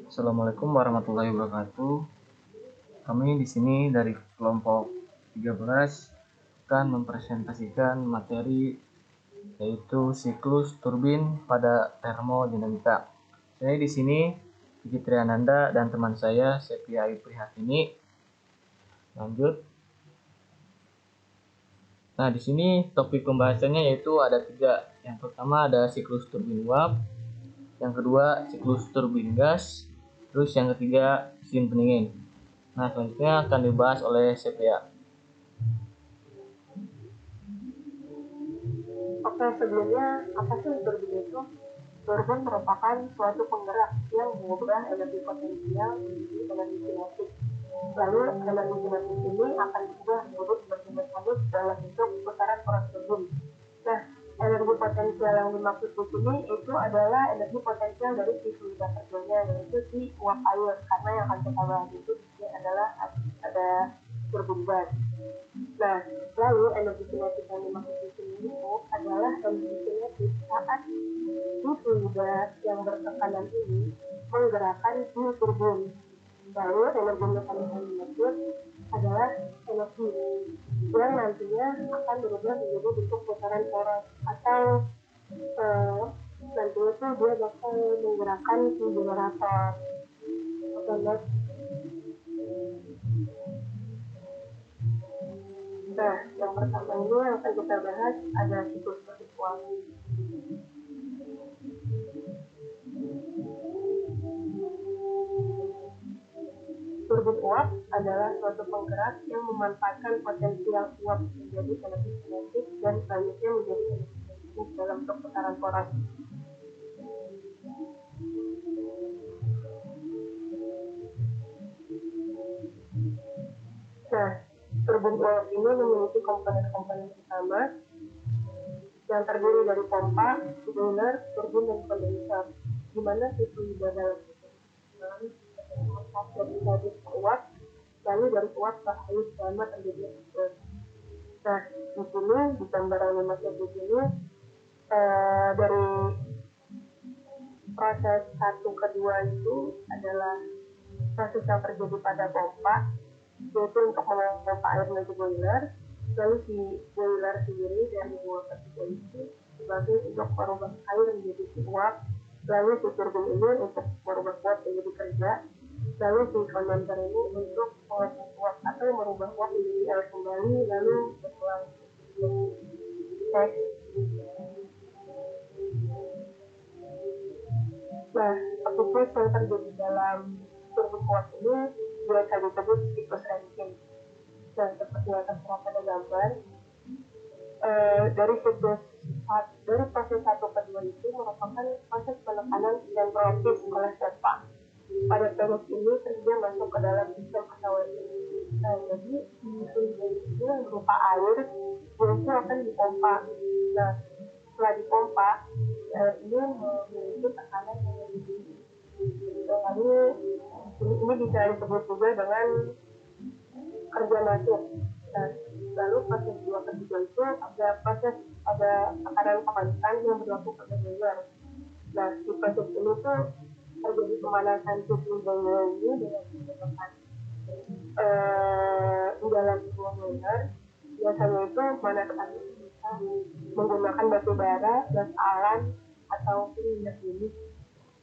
Assalamualaikum warahmatullahi wabarakatuh. Kami di sini dari kelompok 13 akan mempresentasikan materi yaitu siklus turbin pada termodinamika. Saya di sini Diki Triananda dan teman saya Sepia Prihatini. Lanjut. Nah, di sini topik pembahasannya yaitu ada 3. Yang pertama ada siklus turbin uap, yang kedua siklus turbin gas, terus yang ketiga mesin pendingin. Nah, selanjutnya akan dibahas oleh Sepia. Oke, sebelumnya apa sih turbin itu? Turbin merupakan suatu penggerak yang mengubah energi potensial menjadi energi kinetik. Lalu energi kinetik ini akan diubah menjadi energi mekanik dalam bentuk putaran poros turbin. Nah, energi potensial yang dimaksud di sini itu adalah energi potensial dari si fluida kerjanya, yaitu si uap air. Karena yang akan kita bahas itu adalah ada turbin gas. Nah, lalu energi kinetik yang dimaksud di sini itu adalah energi kinetik saat si fluida yang bertekanan ini menggerakkan si turbin. Lalu energi mekanik yang dimaksud adalah energi yang nantinya akan berubah menjadi bentuk putaran poros atau nantinya tuh dia bakal menggerakkan si generator. Oke, next. Nah, yang pertama ini yang akan kita bahas ada siklus uap. Turbin uap adalah suatu penggerak yang memanfaatkan potensial uap menjadi energi kinetik dan selanjutnya menjadi energi kinetik dalam putaran poros. Nah, turbin uap ini memiliki komponen-komponen utama yang terdiri dari pompa, boiler, turbin, dan kondensor. Di mana si fluida dalam dari uap, lalu dari uap ke air selama terjadi proses. Nah, di sini di gambar yang dimaksud di sini dari proses 1 ke 2 itu adalah proses yang terjadi pada pompa, yaitu untuk memompa air menuju boiler. Lalu si boiler sendiri dari 2 ke 3 itu sebagai untuk merubah air menjadi uap. Lalu si turbin ini untuk merubah uap menjadi kerja. Lalu si kondenser ini untuk mengecek uap atau merubah uap menjadi air kembali lalu berulang. Nah, aktivitas yang terjadi dalam turbin uap ini biasa disebut siklus Rankine. Dan seperti yang tertera pada gambar, dari siklus dari proses 1 ke 2 itu merupakan proses penekanan sentrofis oleh Sepa. Pada proses ini kerja masuk ke dalam sistem pesawat. Jadi ini yang berupa air itu akan dipompa. Nah, setelah dipompa, ini memiliki tekanan yang lebih tinggi. Lalu ini bisa disebut juga dengan kerja masuk. Nah, lalu proses 2 ke 3 itu ada tekanan konstan yang berlaku pada boiler. Nah, di proses ini tuh terjadi pemanasan suhu boiler ini dengan menggunakan di dalam sebuah boiler. Biasanya itu pemanasan bisa menggunakan batu bara, gas alam, atau minyak bumi.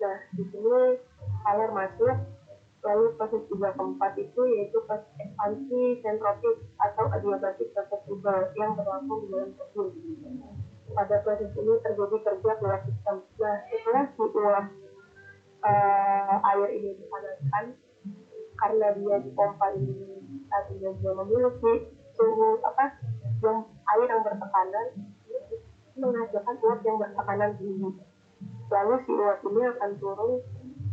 Nah, di sini air masuk. Lalu proses 3 ke 4 itu yaitu proses ekspansi sentrofis atau adiabatik reversibel yang berlaku di dalam turbin. Pada proses ini terjadi kerja keluar sistem. Nah, setelah si uap air ini dipanaskan, karena dia dipompa ini artinya dia memiliki suhu yang air yang bertekanan menghasilkan uap yang bertekanan tinggi. Lalu si uap ini akan turun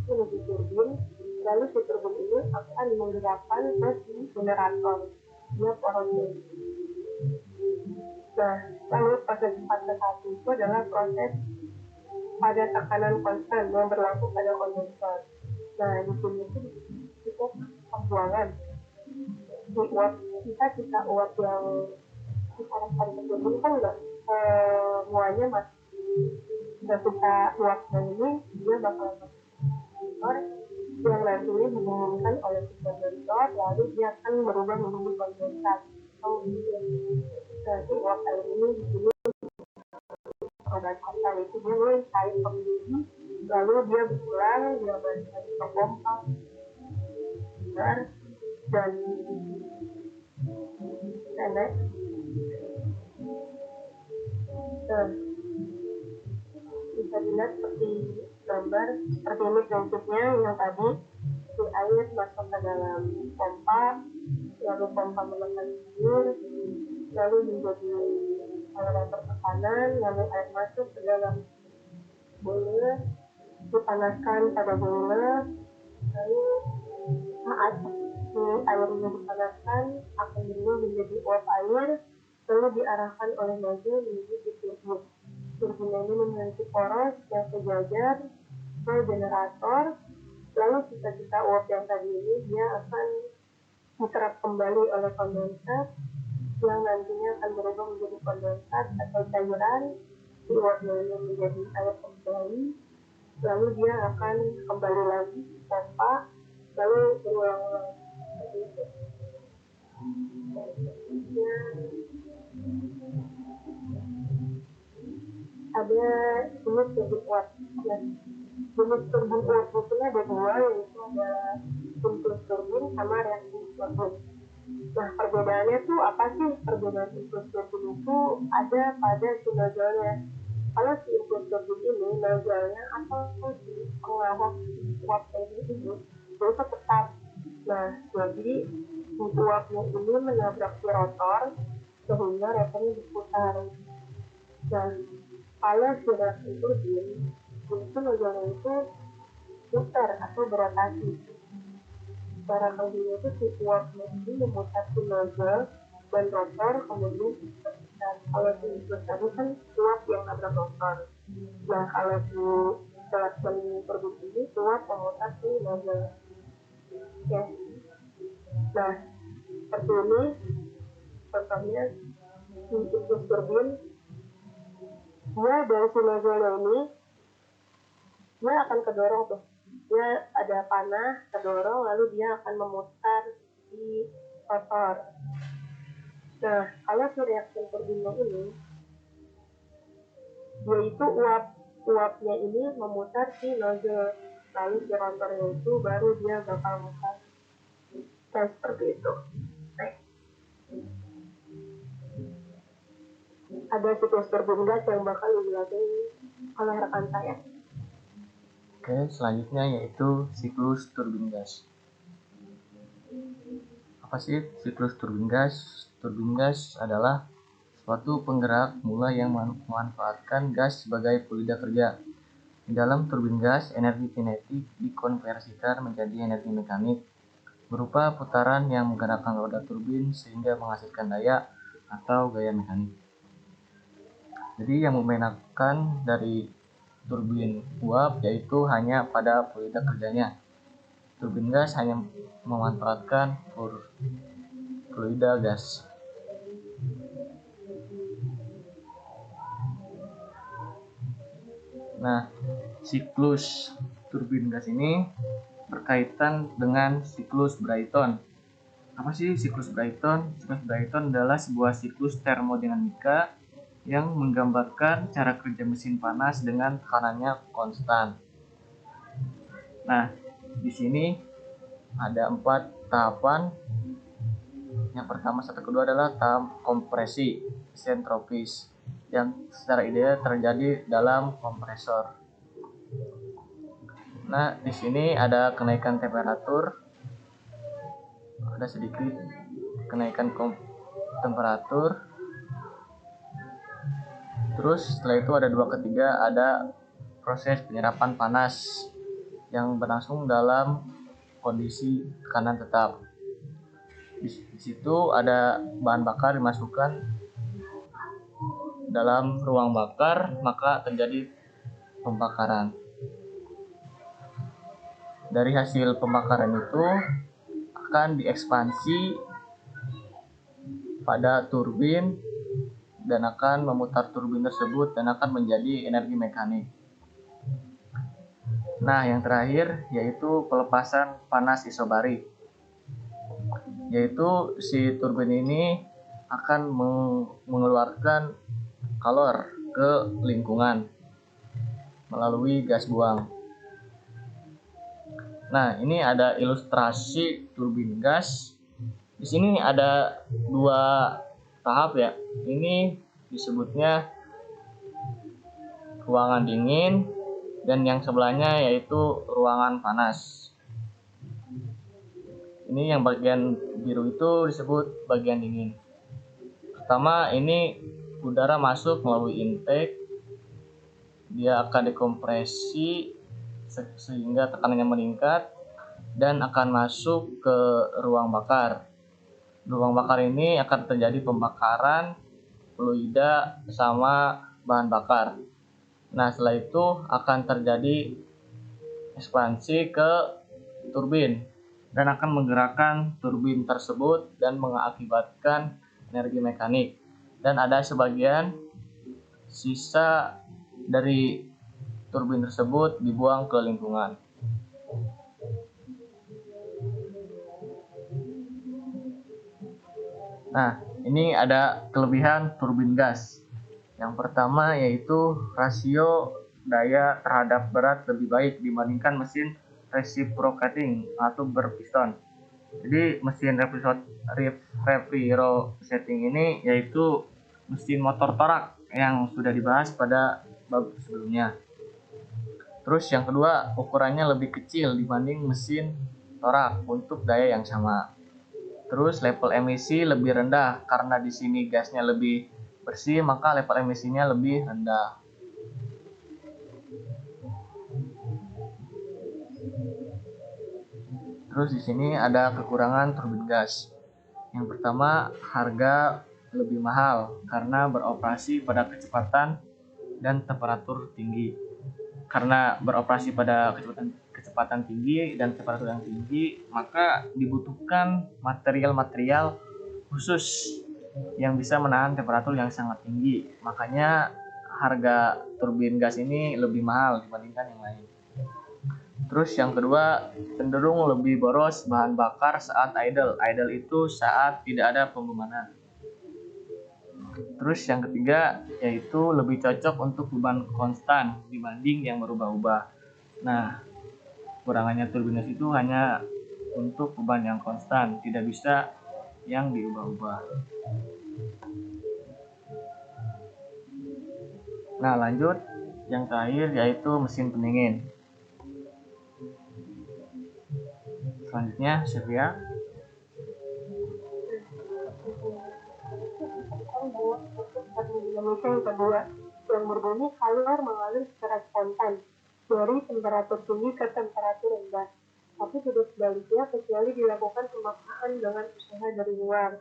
menuju turbin. Lalu si turbin ini akan menggerakkan ke si generator dia porosnya. Nah, lalu proses 4 ke 1 itu adalah proses pada tekanan konstan yang berlaku pada kondensor. Nah, di sini itu cukup pembuangan di uap kita uap yang disarankan terjadi kan enggak semuanya masih ketika uapnya ini dia bakal masuk yang nantinya didinginkan oleh si kondensor, lalu dia akan berubah menjadi kondensat. Nanti uap air ini di sini perubahan kata itu dia mulai cair pendidih, lalu dia berulang, dia balik lagi ke pompa, dan nenek. Nah, bisa dilihat seperti gambar seperti ini prinsipnya yang tadi si air masuk ke dalam pompa, lalu pompa menekan air, lalu menjadi aliran bertekanan, lalu air masuk ke dalam boiler, dipanaskan pada boiler, lalu saat si airnya dipanaskan akan berubah menjadi uap air, lalu diarahkan oleh nozzle menuju ke turbin. Turbin ini memiliki poros yang sejajar ke generator, lalu sisa-sisa uap yang tadi ini dia akan diserap kembali oleh kondensat yang nantinya akan berubah menjadi kondensat atau cairan. Si uapnya ini menjadi air kembali, lalu dia akan kembali lagi ke pompa, lalu berulang-ulang seperti itu. Ya, ada jenis turbin uap. Nah, jenis turbin uap di sini ada dua, yaitu ada impuls turbin sama reaktif turbin. Nah, perbedaannya tuh apa sih? Perbedaan impuls turbin itu ada pada si nozzle-nya. Kalau si impuls turbin ini, nozzle-nya atau si pengawas uap ini itu tetap. Nah, jadi si uapnya ini menabrak si rotor sehingga rotornya diputar. Dan kalau si reaktif turbin itu nozzle-nya itu putar atau berotasi. Cara kerjanya itu si uapnya ini memutar si nozzle dan rotor kemudian diputar. Kalau si impuls tadi kan uap yang nabrak rotor. Nah, kalau si selection turbin ini uap memutar si nozzle. Ya. Nah, seperti ini contohnya si impuls turbin, dia dari si nozzle ini dia akan kedorong tuh, dia ada panah kedorong lalu dia akan memutar di rotor. Nah, kalau si reaction turbinnya ini yaitu uapnya ini memutar si nozzle, lalu si rotornya itu baru dia bakal mutar. Nah, seperti itu. Nah, ada siklus turbin gas yang bakal dijelaskan oleh rekan saya. Oke, selanjutnya yaitu siklus turbin gas. Apa sih siklus turbin gas? Turbin gas adalah suatu penggerak mula yang memanfaatkan gas sebagai fluida kerja. Di dalam turbin gas, energi kinetik dikonversikan menjadi energi mekanik berupa putaran yang menggerakkan roda turbin sehingga menghasilkan daya atau gaya mekanik. Jadi yang membedakan dari turbin uap yaitu hanya pada fluida kerjanya. Turbin gas hanya memanfaatkan fluida gas. Nah, siklus turbin gas ini berkaitan dengan siklus Brayton. Apa sih siklus Brayton? Siklus Brayton adalah sebuah siklus termodinamika yang menggambarkan cara kerja mesin panas dengan tekanannya konstan. Nah, di sini ada 4 tahapan. Yang pertama sampai kedua adalah tahap kompresi isentropis yang secara ideal terjadi dalam kompresor. Nah, di sini ada kenaikan temperatur, ada sedikit kenaikan temperatur. Terus setelah itu ada 2 ketiga, ada proses penyerapan panas yang berlangsung dalam kondisi tekanan tetap. Di situ ada bahan bakar dimasukkan dalam ruang bakar, maka terjadi pembakaran. Dari hasil pembakaran itu akan diekspansi pada turbin dan akan memutar turbin tersebut dan akan menjadi energi mekanik. Nah, yang terakhir yaitu pelepasan panas isobarik, yaitu si turbin ini akan mengeluarkan kalor ke lingkungan melalui gas buang. Nah, ini ada ilustrasi turbin gas. Di sini ada dua tahap ya. Ini disebutnya ruangan dingin dan yang sebelahnya yaitu ruangan panas. Ini yang bagian biru itu disebut bagian dingin. Pertama, ini udara masuk melalui intake, dia akan dikompresi sehingga tekanannya meningkat dan akan masuk ke ruang bakar. Ruang bakar ini akan terjadi pembakaran fluida sama bahan bakar. Nah, setelah itu akan terjadi ekspansi ke turbin dan akan menggerakkan turbin tersebut dan mengakibatkan energi mekanik. Dan ada sebagian sisa dari turbin tersebut dibuang ke lingkungan. Nah, ini ada kelebihan turbin gas. Yang pertama yaitu rasio daya terhadap berat lebih baik dibandingkan mesin reciprocating atau berpiston. Jadi mesin reciprocating ini yaitu mesin motor torak yang sudah dibahas pada bab sebelumnya. Terus yang kedua, ukurannya lebih kecil dibanding mesin torak untuk daya yang sama. Terus level emisi lebih rendah karena di sini gasnya lebih bersih, maka level emisinya lebih rendah. Terus di sini ada kekurangan turbin gas. Yang pertama, harga lebih mahal karena beroperasi pada kecepatan dan temperatur tinggi. Karena beroperasi pada kecepatan tinggi dan temperatur yang tinggi, maka dibutuhkan material-material khusus yang bisa menahan temperatur yang sangat tinggi. Makanya harga turbin gas ini lebih mahal dibandingkan yang lain. Terus yang kedua, cenderung lebih boros bahan bakar saat idle. Idle itu saat tidak ada pembebanan. Terus yang ketiga, yaitu lebih cocok untuk beban konstan dibanding yang berubah-ubah. Nah, kurangannya turbin gas itu hanya untuk beban yang konstan, tidak bisa yang diubah-ubah. Nah, lanjut yang terakhir yaitu mesin pendingin. Selanjutnya, Sevia. Indonesia yang kedua, yang berbunyi kalor mengalir secara spontan dari temperatur tinggi ke temperatur rendah, tapi tidak sebaliknya kecuali dilakukan pemaksaan dengan usaha dari luar.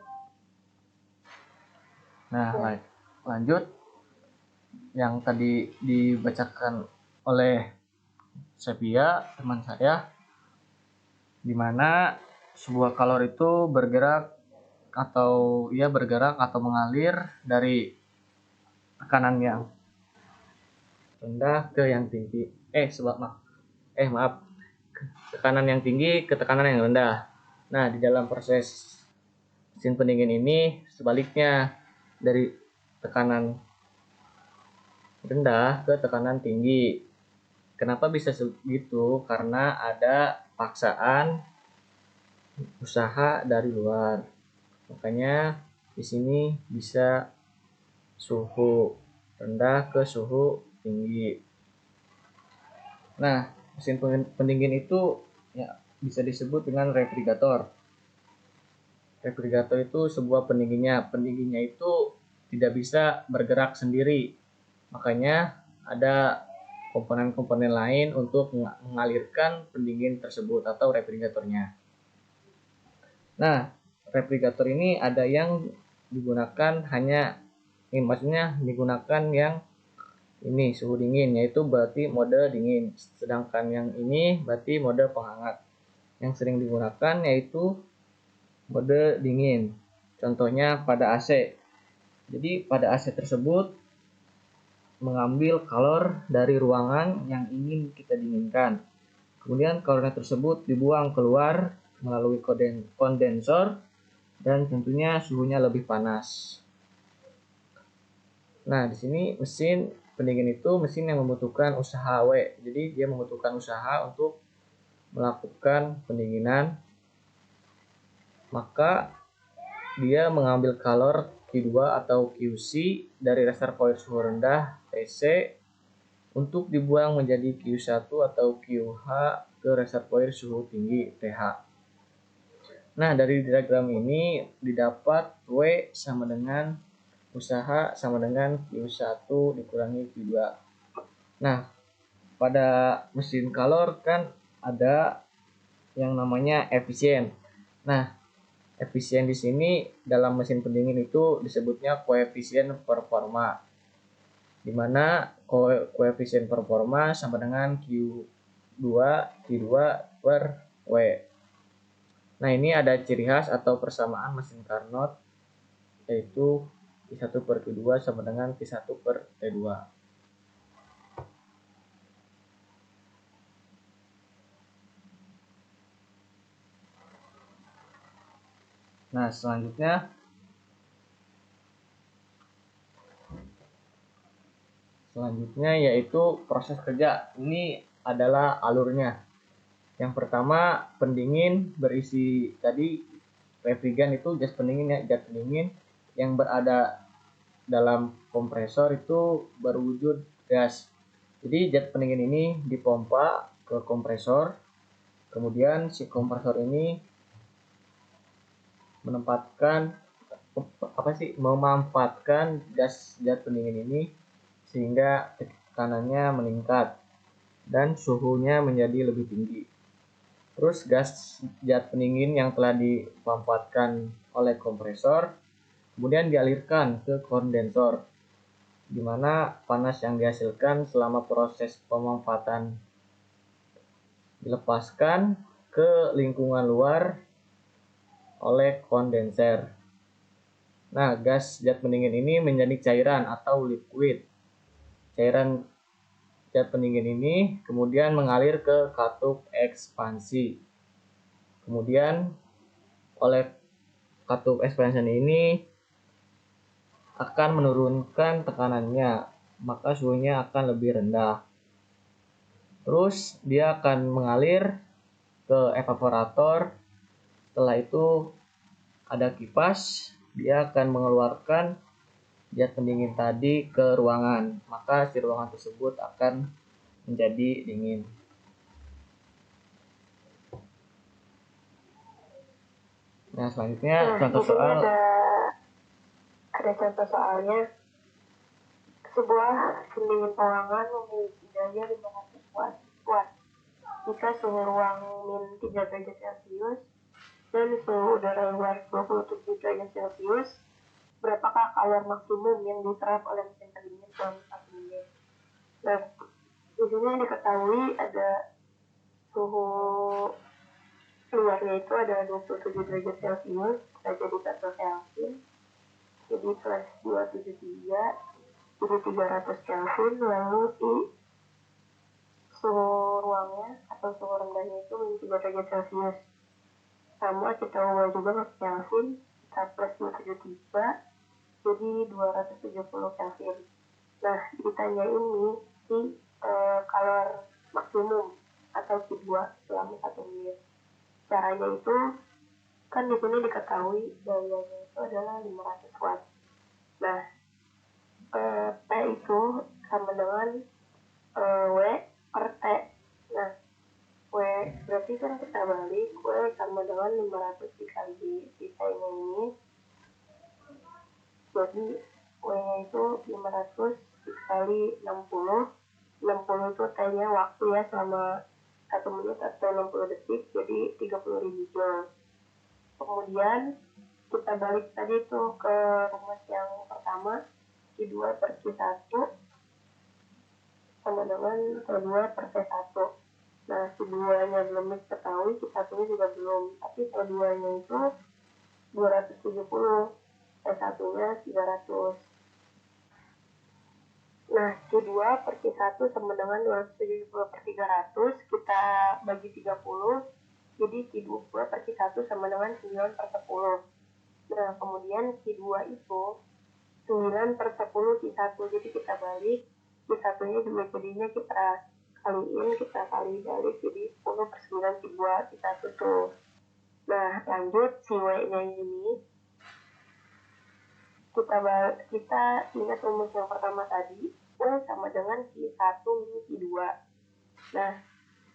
Nah, lanjut yang tadi dibacakan oleh Sevia, teman saya, di mana sebuah kalor itu bergerak atau mengalir dari tekanan yang rendah ke yang tinggi. Tekanan yang tinggi ke tekanan yang rendah. Nah, di dalam proses mesin pendingin ini sebaliknya, dari tekanan rendah ke tekanan tinggi. Kenapa bisa begitu? Karena ada paksaan usaha dari luar. Makanya di sini bisa suhu rendah ke suhu tinggi. Nah, mesin pendingin itu ya bisa disebut dengan refrigerator. Refrigerator itu sebuah pendinginnya. Pendinginnya itu tidak bisa bergerak sendiri. Makanya ada komponen-komponen lain untuk mengalirkan pendingin tersebut atau refrigeratornya. Nah, refrigerator ini ada yang digunakan digunakan yang ini suhu dingin, yaitu berarti mode dingin. Sedangkan yang ini berarti mode penghangat. Yang sering digunakan yaitu mode dingin. Contohnya pada AC. Jadi pada AC tersebut mengambil kalor dari ruangan yang ingin kita dinginkan. Kemudian kalornya tersebut dibuang keluar melalui kondensor dan tentunya suhunya lebih panas. Nah, di sini mesin pendingin itu mesin yang membutuhkan usaha W. Jadi dia membutuhkan usaha untuk melakukan pendinginan. Maka dia mengambil kalor Q2 atau QC dari reservoir suhu rendah TC untuk dibuang menjadi Q1 atau QH ke reservoir suhu tinggi TH. Nah, dari diagram ini didapat W sama dengan usaha sama dengan Q1 dikurangi Q2. Nah, pada mesin kalor kan ada yang namanya efisien. Nah, efisien di sini dalam mesin pendingin itu disebutnya koefisien performa, di mana koefisien performa sama dengan Q2 per W. Nah, ini ada ciri khas atau persamaan mesin Carnot, yaitu Q1 per Q2 sama dengan Q1 per T2. Nah, selanjutnya yaitu proses kerja. Ini adalah alurnya. Yang pertama, pendingin berisi tadi refrigerant itu gas pendingin ya, gas pendingin yang berada dalam kompresor itu berwujud gas. Jadi zat pendingin ini dipompa ke kompresor. Kemudian si kompresor ini memanfaatkan gas zat pendingin ini sehingga tekanannya meningkat dan suhunya menjadi lebih tinggi. Terus gas zat pendingin yang telah dimanfaatkan oleh kompresor kemudian dialirkan ke kondensor, di mana panas yang dihasilkan selama proses pemanfaatan dilepaskan ke lingkungan luar oleh kondenser. Nah, gas zat pendingin ini menjadi cairan atau liquid. Cairan zat pendingin ini kemudian mengalir ke katup ekspansi. Kemudian oleh katup ekspansi ini akan menurunkan tekanannya, maka suhunya akan lebih rendah. Terus dia akan mengalir ke evaporator. Setelah itu ada kipas, dia akan mengeluarkan zat pendingin tadi ke ruangan, maka si ruangan tersebut akan menjadi dingin. Nah, selanjutnya contoh soal. Ada contoh soalnya. Sebuah pendingin ruangan memiliki daya 500 watt. Jika suhu ruang min 3 derajat Celcius dan suhu udara luar 27 derajat Celcius, berapakah kalor maksimum yang diserap oleh mesin pendingin selama 1 menit? Nah, di sini diketahui ada suhu luarnya itu ada 27 derajat Celcius, kita jadi 1 Kelvin, jadi plus 273, jadi 300 Kelvin, lalu di suhu ruangnya atau suhu rendahnya itu min 3 derajat Celcius. Sama kita ubah juga ke Kelvin, kita plus 273, jadi 270 Kelvin. Nah, ditanya ini si kalor maksimum atau Q2 selama 1 menit. Caranya itu kan di sini diketahui dayanya itu adalah 500 watt. Nah, P itu sama dengan W per T. Nah, W berarti kan kita balik W sama dengan 500 dikali sisanya ini. Jadi W nya itu 500 dikali 60. 60 itu T-nya waktu ya selama 1 menit atau 60 detik, jadi 30.000 joule. Kemudian kita balik tadi tuh ke rumus yang pertama, Q2 per Q1 sama dengan T2 per T1. Nah, Q2-nya belum diketahui, Q1-nya juga belum, tapi T2-nya itu 270, T1-nya 300. Nah, Q2 per Q1 sama dengan 270 per 300, kita bagi 30, jadi Q2 per Q1 sama dengan 9 per 10. Nah, kemudian Q2 itu 9 per 10 Q1, jadi kita balik, Q1-nya juga jadinya kita kaliin, kita kali balik, jadi 10 per 9 Q2 Q1 tuh. Nah, lanjut si W-nya ini, kita ingat rumus yang pertama tadi, W sama dengan Q1 min Q2. Nah,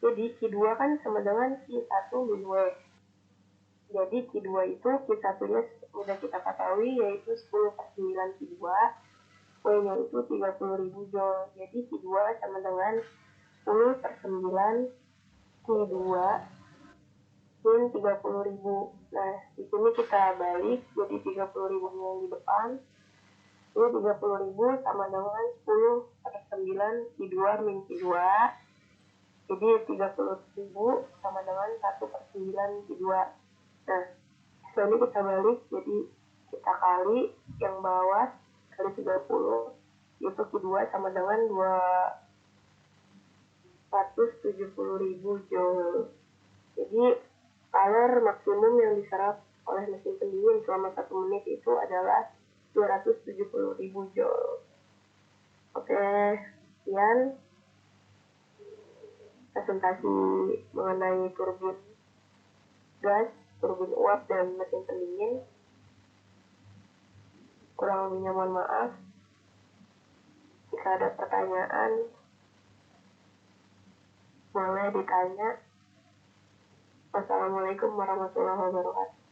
jadi Q2 kan sama dengan Q1 min W. Jadi Q2 itu Q1-nya udah kita ketahui yaitu 10 per 9 Q2, W-nya itu 30.000 Joule. Jadi Q2 sama dengan 10 per 9 Q2 min 30.000. Nah, di sini kita balik jadi 30.000 yang di depan. Ini 30.000 sama dengan 10 per 9 Q2 min Q2. Jadi 30.000 sama dengan 1 per 9 Q2. Nah, ini kita balik, jadi kita kali yang bawah kali 30, itu Q2 sama dengan 270.000 Joule. Jadi kalor maksimum yang diserap oleh mesin pendingin selama 1 menit itu adalah 270.000 Joule. Oke, sekian presentasi mengenai turbin gas, turbin uap, dan mesin pendingin. Kurang lebihnya mohon maaf. Jika ada pertanyaan, boleh ditanya. Wassalamualaikum warahmatullahi wabarakatuh.